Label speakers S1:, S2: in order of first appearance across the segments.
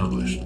S1: established.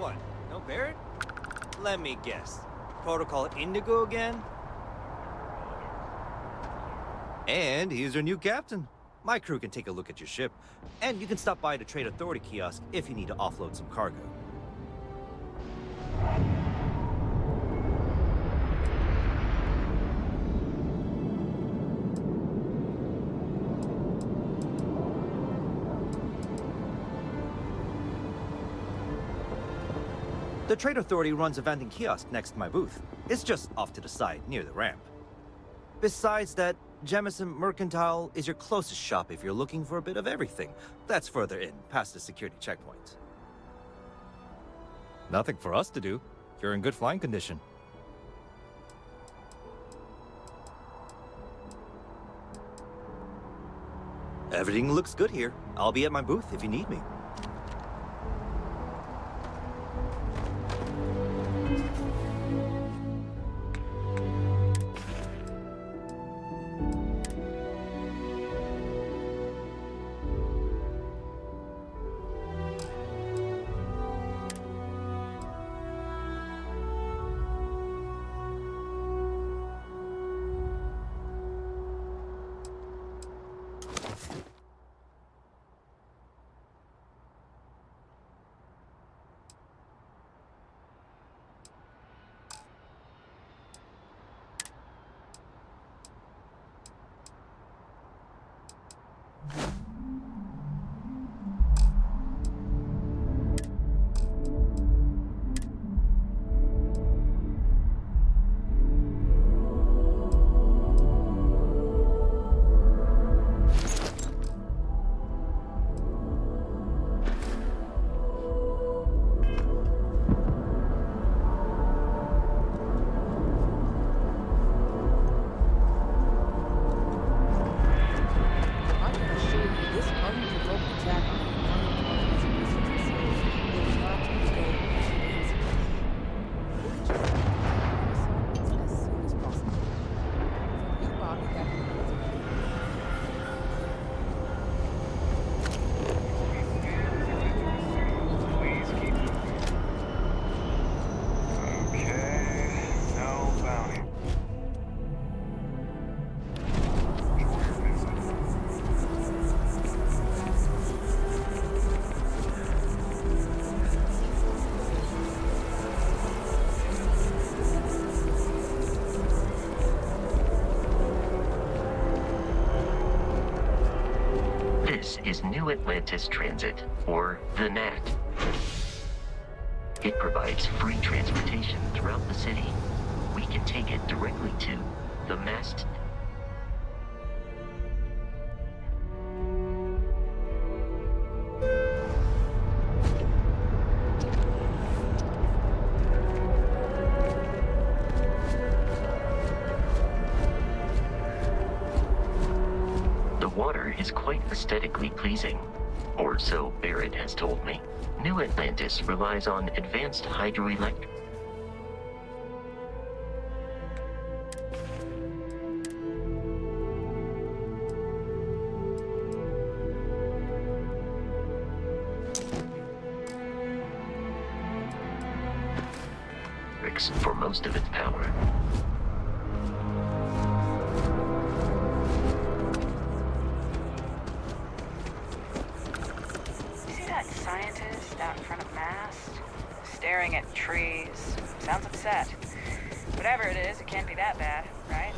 S2: What? No Barrett? Let me guess. Protocol Indigo again? And he's your new captain. My crew can take a look at your ship, and you can stop by the Trade Authority kiosk if you need to offload some cargo. The Trade Authority runs a vending kiosk next to my booth. It's just off to the side, near the ramp. Besides that, Jemison Mercantile is your closest shop if you're looking for a bit of everything. That's further in, past the security checkpoint. Nothing for us to do. You're in good flying condition. Everything looks good here. I'll be at my booth if you need me.
S1: This is New Atlantis Transit, or the NAT. It provides free transportation throughout the city. We can take it directly to the mast. The water is quite aesthetically pleasing, or so Barrett has told me. New Atlantis relies on advanced hydroelectric. For most of its power.
S3: See that scientist out in front of mast? Staring at trees. Sounds upset. Whatever it is, it can't be that bad, right?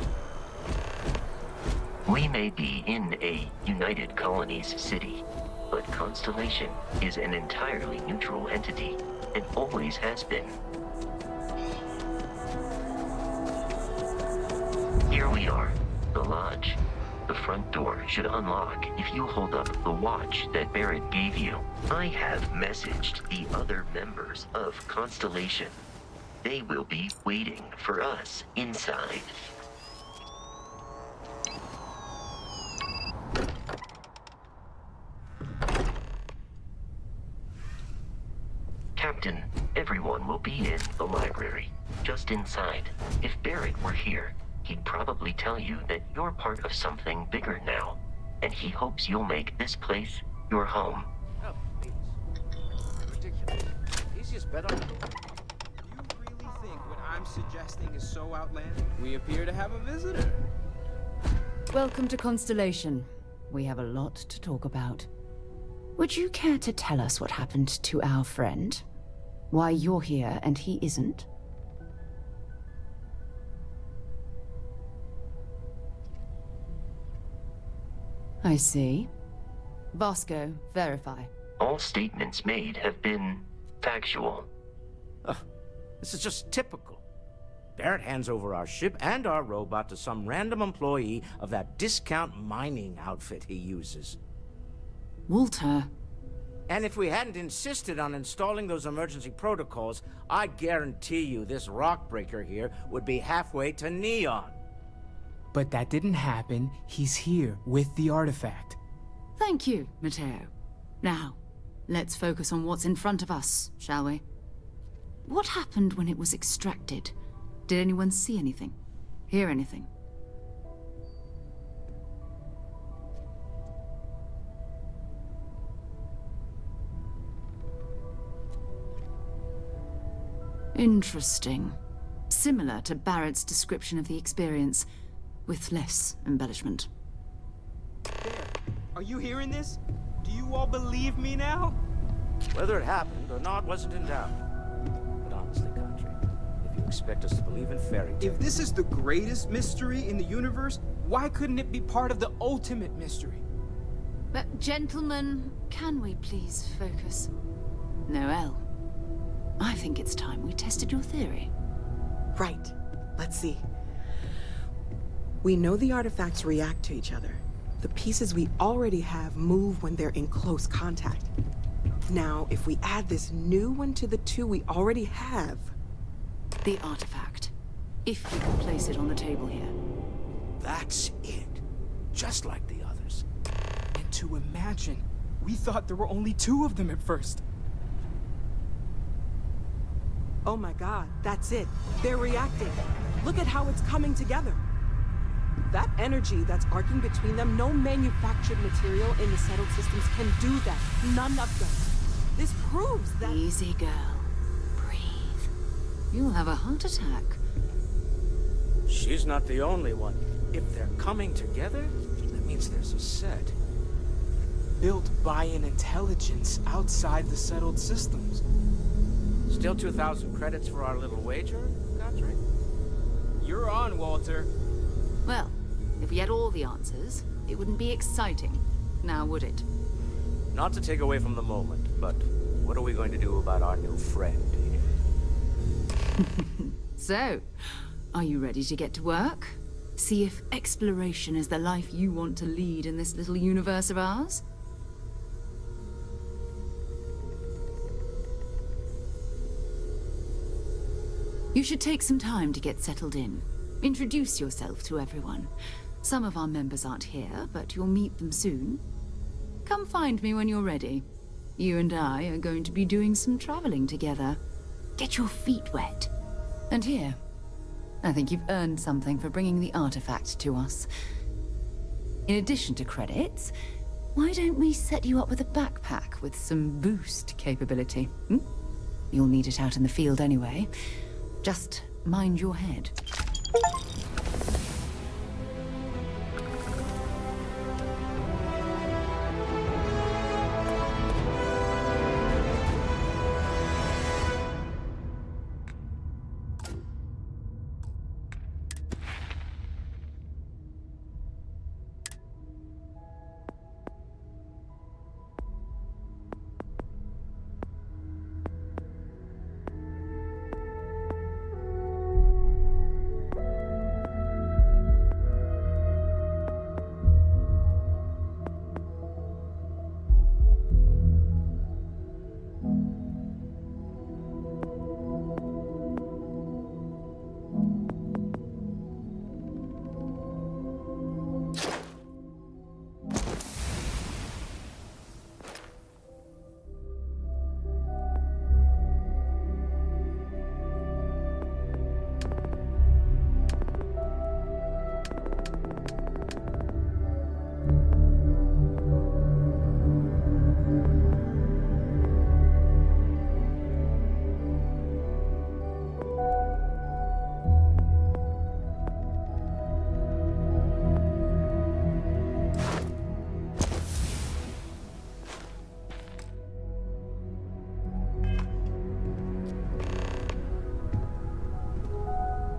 S1: We may be in a United Colonies city, but Constellation is an entirely neutral entity, and always has been. Here we are, the lodge. The front door should unlock if you hold up the watch that Barrett gave you. I have messaged the other members of Constellation. They will be waiting for us inside. Captain, everyone will be in the library, just inside. If Barrett were here, he'd probably tell you that you're part of something bigger now, and he hopes you'll make this place your home.
S4: Oh, please. Ridiculous. Easiest bet on... You really think what I'm suggesting is so outlandish? We appear to have a visitor.
S5: Welcome to Constellation. We have a lot to talk about. Would you care to tell us what happened to our friend? Why you're here and he isn't? I see. Vasco, verify.
S1: All statements made have been factual.
S6: This is just typical. Barrett hands over our ship and our robot to some random employee of that discount mining outfit he uses.
S5: Walter.
S6: And if we hadn't insisted on installing those emergency protocols, I guarantee you this rock breaker here would be halfway to Neon.
S7: But that didn't happen. He's here with the artifact.
S5: Thank you, Matteo. Now, let's focus on what's in front of us, shall we? What happened when it was extracted? Did anyone see anything? Hear anything? Interesting. Similar to Barrett's description of the experience, with less embellishment.
S4: There. Are you hearing this? Do you all believe me now?
S6: Whether it happened or not wasn't in doubt. But honestly, Country, if you expect us to believe in fairy tales...
S4: If this is the greatest mystery in the universe, why couldn't it be part of the ultimate mystery?
S5: But gentlemen, can we please focus? Noel, I think it's time we tested your theory.
S8: Right. Let's see. We know the artifacts react to each other. The pieces we already have move when they're in close contact. Now, if we add this new one to the two we already have...
S5: The artifact. If you can place it on the table here.
S6: That's it. Just like the others.
S4: And to imagine, we thought there were only two of them at first.
S8: Oh my god, that's it. They're reacting. Look at how it's coming together. That energy that's arcing between them, no manufactured material in the settled systems can do that. None of them. This proves that...
S5: Easy, girl. Breathe. You'll have a heart attack.
S6: She's not the only one. If they're coming together, that means there's a set.
S4: Built by an intelligence outside the settled systems.
S6: Still 2,000 credits for our little wager, Country?
S4: You're on, Walter.
S5: Well, if we had all the answers, it wouldn't be exciting. now, would it?
S6: Not to take away from the moment, but what are we going to do about our new friend here?
S5: So, are you ready to get to work? See if exploration is the life you want to lead in this little universe of ours? You should take some time to get settled in. Introduce yourself to everyone. Some of our members aren't here, but you'll meet them soon. Come find me when you're ready. You and I are going to be doing some traveling together. Get your feet wet. And here, I think you've earned something for bringing the artifact to us. In addition to credits, why don't we set you up with a backpack with some boost capability? You'll need it out in the field anyway. Just mind your head.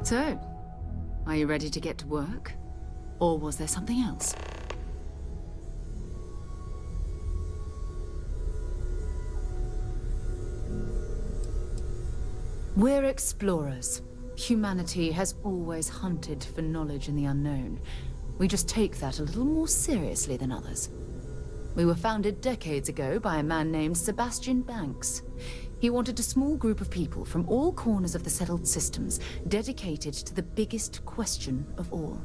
S5: So, are you ready to get to work? Or was there something else? We're explorers. Humanity has always hunted for knowledge in the unknown. We just take that a little more seriously than others. We were founded decades ago by a man named Sebastian Banks. He wanted a small group of people from all corners of the settled systems dedicated to the biggest question of all.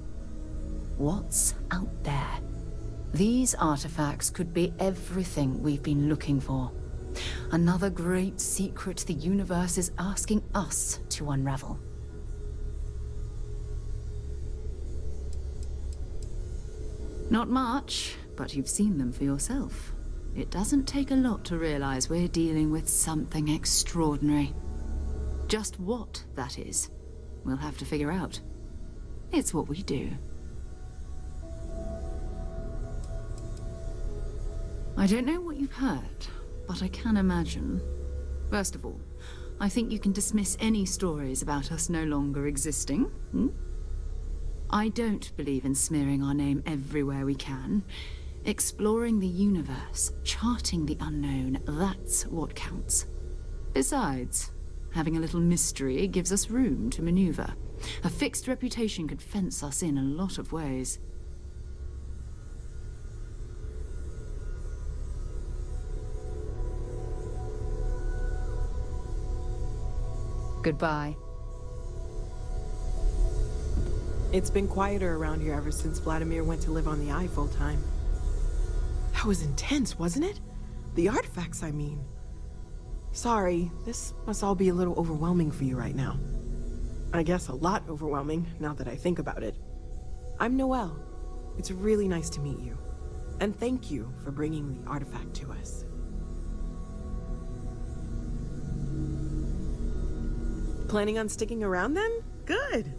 S5: What's out there? These artifacts could be everything we've been looking for. Another great secret the universe is asking us to unravel. Not much, but you've seen them for yourself. It doesn't take a lot to realize we're dealing with something extraordinary. Just what that is, we'll have to figure out. It's what we do. I don't know what you've heard, but I can imagine. First of all, I think you can dismiss any stories about us no longer existing. I don't believe in smearing our name everywhere we can. Exploring the universe, charting the unknown, that's what counts. Besides, having a little mystery gives us room to maneuver. A fixed reputation could fence us in a lot of ways. Goodbye.
S8: It's been quieter around here ever since Vladimir went to live on the Eye full-time. That was intense, wasn't it? The artifacts, I mean. Sorry, this must all be a little overwhelming for you right now. I guess a lot overwhelming, now that I think about it. I'm Noelle. It's really nice to meet you. And thank you for bringing the artifact to us. Planning on sticking around then? Good.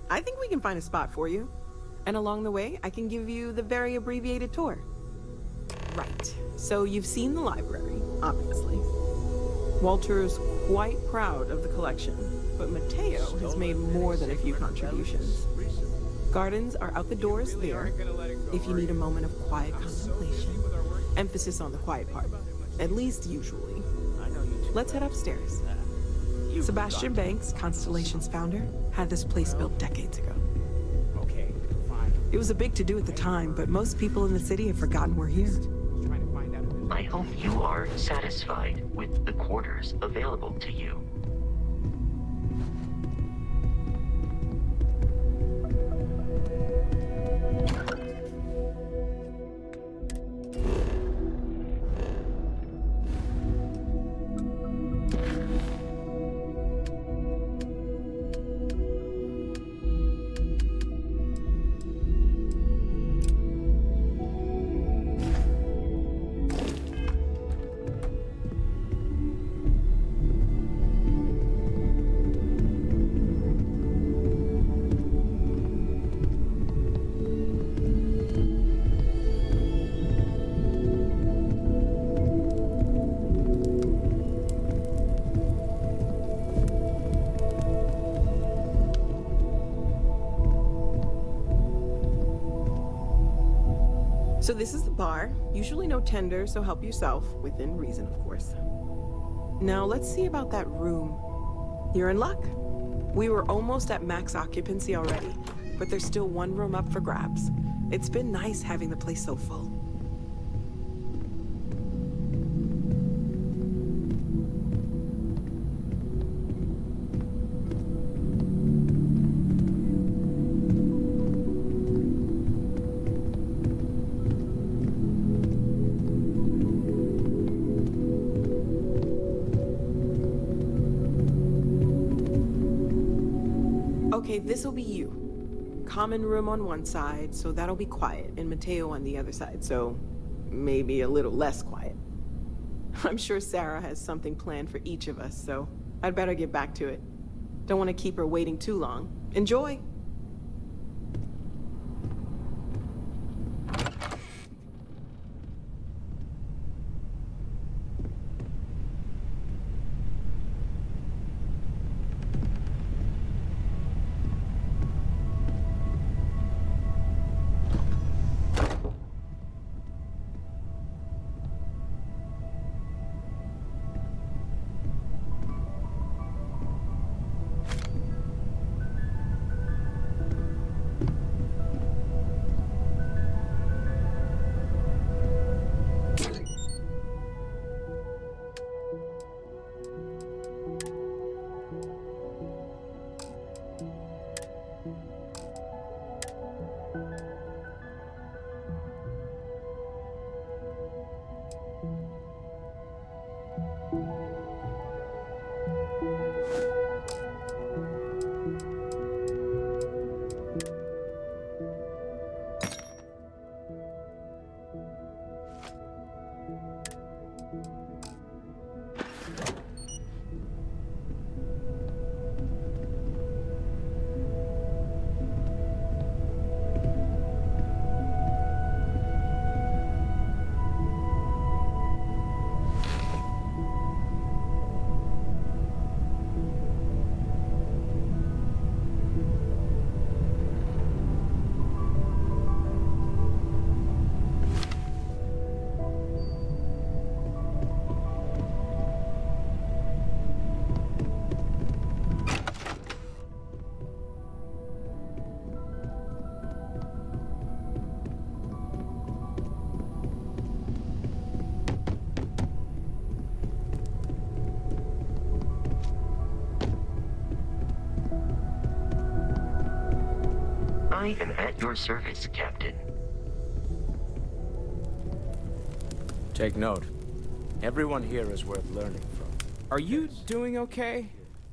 S8: I think we can find a spot for you. And along the way, I can give you the very abbreviated tour. Right. So you've seen the library, obviously. Walter's quite proud of the collection, but Mateo has made more than a few contributions. Gardens are out the doors there if you need a moment of quiet contemplation. Emphasis on the quiet part, at least usually. Let's head upstairs. Sebastian Banks, Constellation's founder, had this place built decades ago.
S7: Okay, fine.
S8: It was a big to-do at the time, but most people in the city have forgotten we're here.
S7: Trying to find out if there's
S1: I hope you are satisfied with the quarters available to you.
S8: So this is the bar. Usually no tender, so help yourself, within reason, of course. Now let's see about that room. You're in luck. We were almost at max occupancy already, but there's still one room up for grabs. It's been nice having the place so full. Okay, this'll be you. Common room on one side, so that'll be quiet, and Mateo on the other side, so maybe a little less quiet. I'm sure Sarah has something planned for each of us, so I'd better get back to it. Don't want to keep her waiting too long. Enjoy! I am at your service, Captain.
S6: Take note. Everyone here is worth learning from.
S7: Are you doing okay?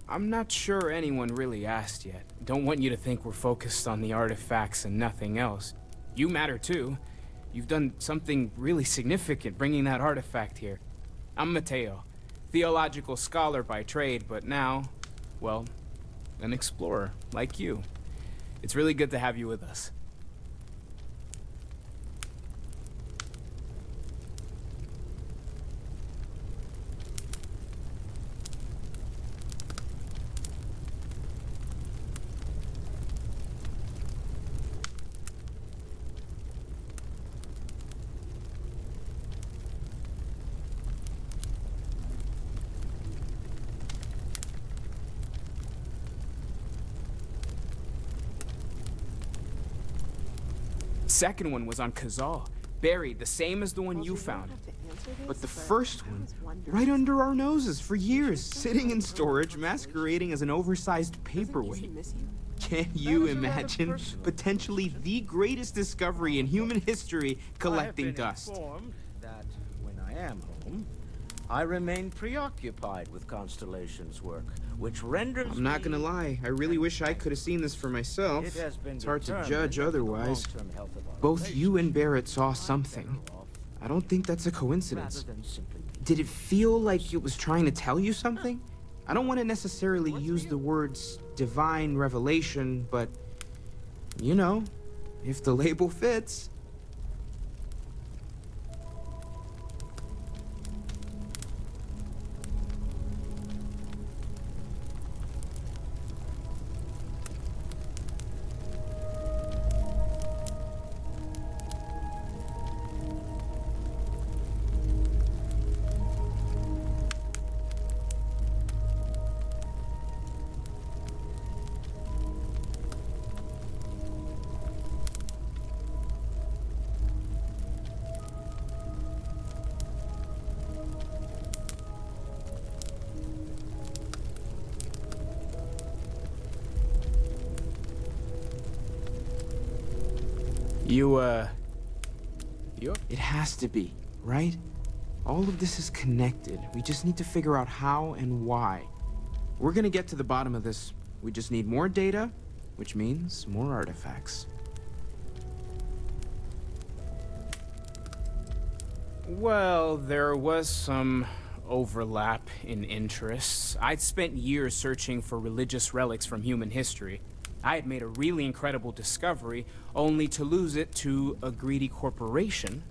S7: I'm not sure anyone really asked yet. Don't want you to think we're focused on the artifacts and nothing else. You matter too. You've done something really significant bringing that artifact here. I'm Mateo, theological scholar by trade, but now, well, an explorer like you. It's really good to have you with us. second one was on Kazal, buried the same as the one you found. But the first one, right under our noses for years, sitting in storage, masquerading as an oversized paperweight. Can you imagine potentially the greatest discovery in human history collecting dust?
S6: Informed that when I am home, I remain preoccupied with Constellation's work, which renders
S7: I'm not gonna lie, I really wish I could have seen this for myself. It's hard to judge otherwise. Both you and Barrett saw something. I don't think that's a coincidence. Did it feel like it was trying to tell you something? I don't want to necessarily use the words divine revelation, but you know, if the label fits. It has to be, right? All of this is connected. We just need to figure out how and why. We're gonna get to the bottom of this. We just need more data, which means more artifacts. Well, there was some overlap in interests. I'd spent years searching for religious relics from human history. I had made a really incredible discovery, only to lose it to a greedy corporation.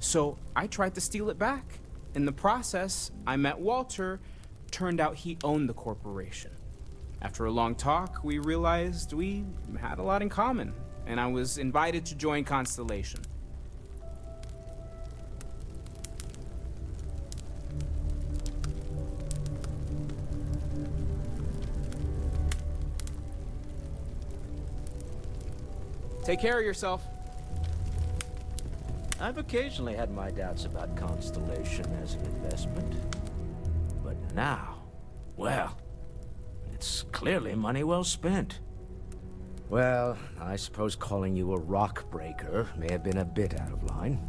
S7: So I tried to steal it back. In the process, I met Walter. Turned out he owned the corporation. After a long talk, we realized we had a lot in common, and I was invited to join Constellation. Take care of yourself.
S6: I've occasionally had my doubts about Constellation as an investment. But now, well, it's clearly money well spent. Well, I suppose calling you a rock breaker may have been a bit out of line.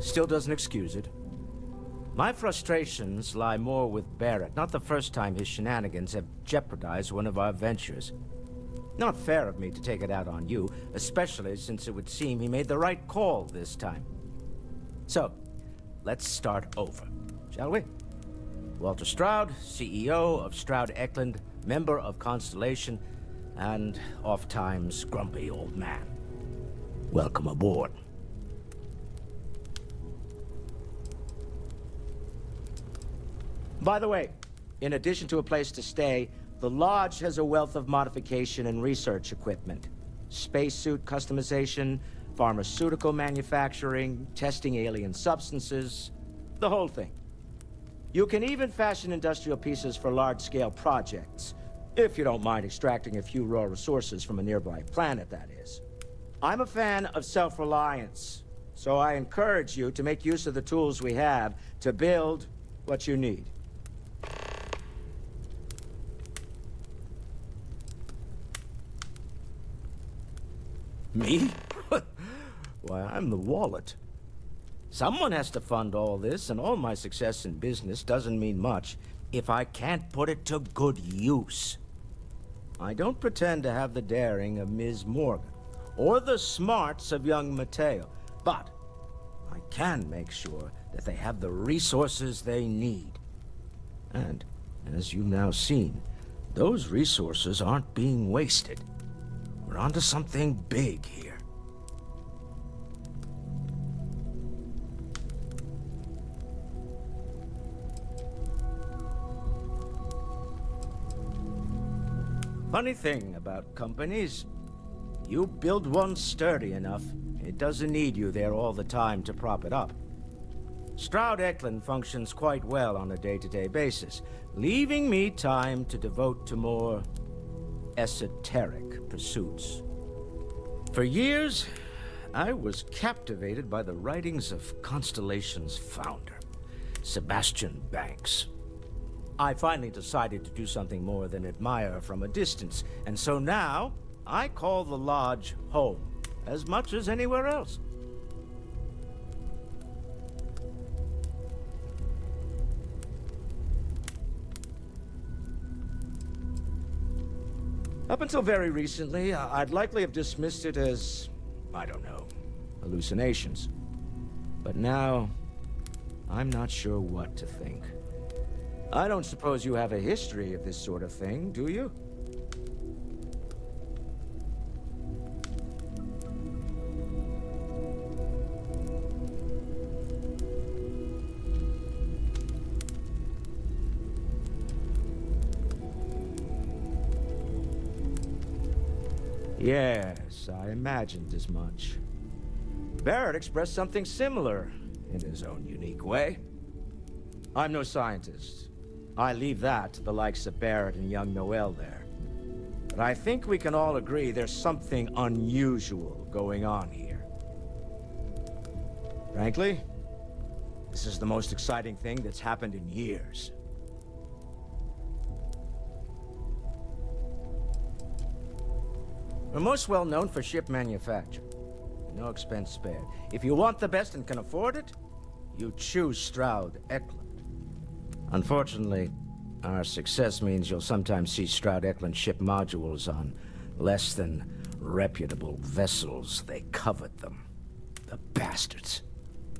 S6: Still doesn't excuse it. My frustrations lie more with Barrett. Not the first time his shenanigans have jeopardized one of our ventures. Not fair of me to take it out on you, especially since it would seem he made the right call this time. So, let's start over, shall we? Walter Stroud, CEO of Stroud Eklund, member of Constellation, and oft-times grumpy old man. Welcome aboard. By the way, in addition to a place to stay, the Lodge has a wealth of modification and research equipment. Spacesuit customization, pharmaceutical manufacturing, testing alien substances, the whole thing. You can even fashion industrial pieces for large-scale projects, if you don't mind extracting a few raw resources from a nearby planet, that is. I'm a fan of self-reliance, so I encourage you to make use of the tools we have to build what you need. Me? Why, I'm the wallet. Someone has to fund all this, and all my success in business doesn't mean much if I can't put it to good use. I don't pretend to have the daring of Ms. Morgan, or the smarts of young Mateo, but I can make sure that they have the resources they need. And, as you've now seen, those resources aren't being wasted. We're onto something big here. Funny thing about companies, you build one sturdy enough, it doesn't need you there all the time to prop it up. Stroud Eklund functions quite well on a day-to-day basis, leaving me time to devote to more esoteric pursuits. For years, I was captivated by the writings of Constellation's founder, Sebastian Banks. I finally decided to do something more than admire from a distance, and so now I call the Lodge home as much as anywhere else. Up until very recently, I'd likely have dismissed it as, I don't know, hallucinations. But now, I'm not sure what to think. I don't suppose you have a history of this sort of thing, do you? Yes, I imagined as much. Barrett expressed something similar, in his own unique way. I'm no scientist. I leave that to the likes of Barrett and young Noel there. But I think we can all agree there's something unusual going on here. Frankly, this is the most exciting thing that's happened in years. We're most well known for ship manufacture. No expense spared. If you want the best and can afford it, you choose Stroud Eklund. Unfortunately, our success means you'll sometimes see Stroud Eklund ship modules on less than reputable vessels. They covet them. The bastards.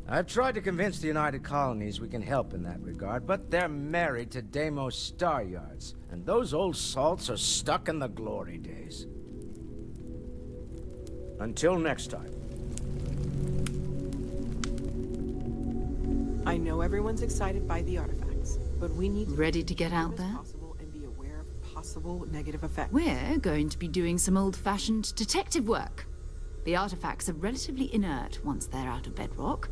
S6: I've tried to convince the United Colonies we can help in that regard, but they're married to Deimos Star Yards, and those old salts are stuck in the glory days. Until next time.
S8: I know everyone's excited by the artifacts, but we need to
S5: Ready to get out
S8: as
S5: there?
S8: possible and be aware of possible negative effects.
S5: We're going to be doing some old-fashioned detective work. The artifacts are relatively inert once they're out of bedrock.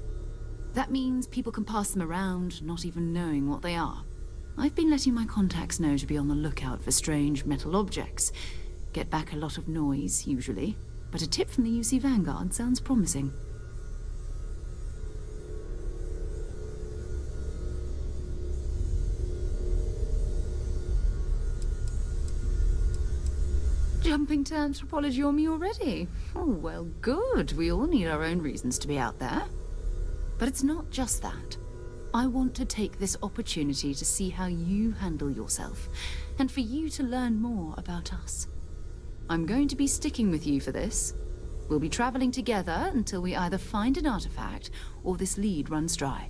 S5: That means people can pass them around, not even knowing what they are. I've been letting my contacts know to be on the lookout for strange metal objects. Get back a lot of noise, usually. But a tip from the UC Vanguard sounds promising. Jumping to anthropology on me already? Oh, well, good. We all need our own reasons to be out there. But it's not just that. I want to take this opportunity to see how you handle yourself, and for you to learn more about us. I'm going to be sticking with you for this. We'll be traveling together until we either find an artifact or this lead runs dry.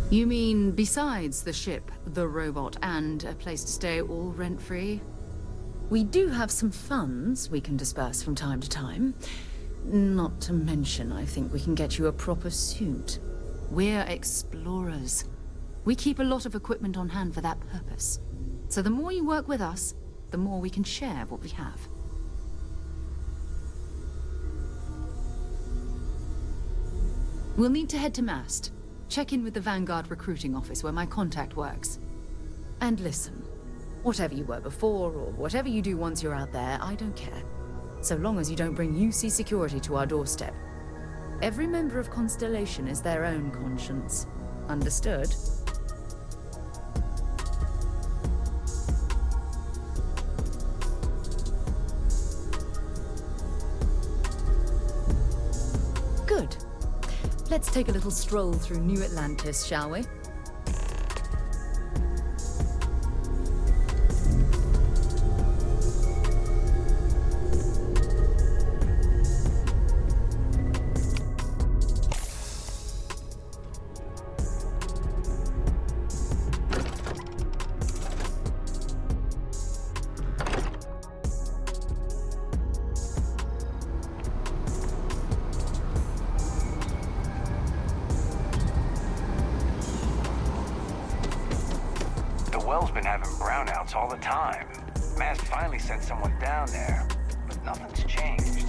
S5: You mean besides the ship, the robot, and a place to stay all rent-free? We do have some funds we can disperse from time to time. Not to mention, I think we can get you a proper suit. We're explorers. We keep a lot of equipment on hand for that purpose. So the more you work with us, the more we can share what we have. We'll need to head to Mast. Check in with the Vanguard recruiting office where my contact works. And listen. Whatever you were before, or whatever you do once you're out there, I don't care. So long as you don't bring UC security to our doorstep. Every member of Constellation is their own conscience. Understood? Good. Let's take a little stroll through New Atlantis, shall we?
S9: been having brownouts all the time. Mast finally sent someone down there, but nothing's changed.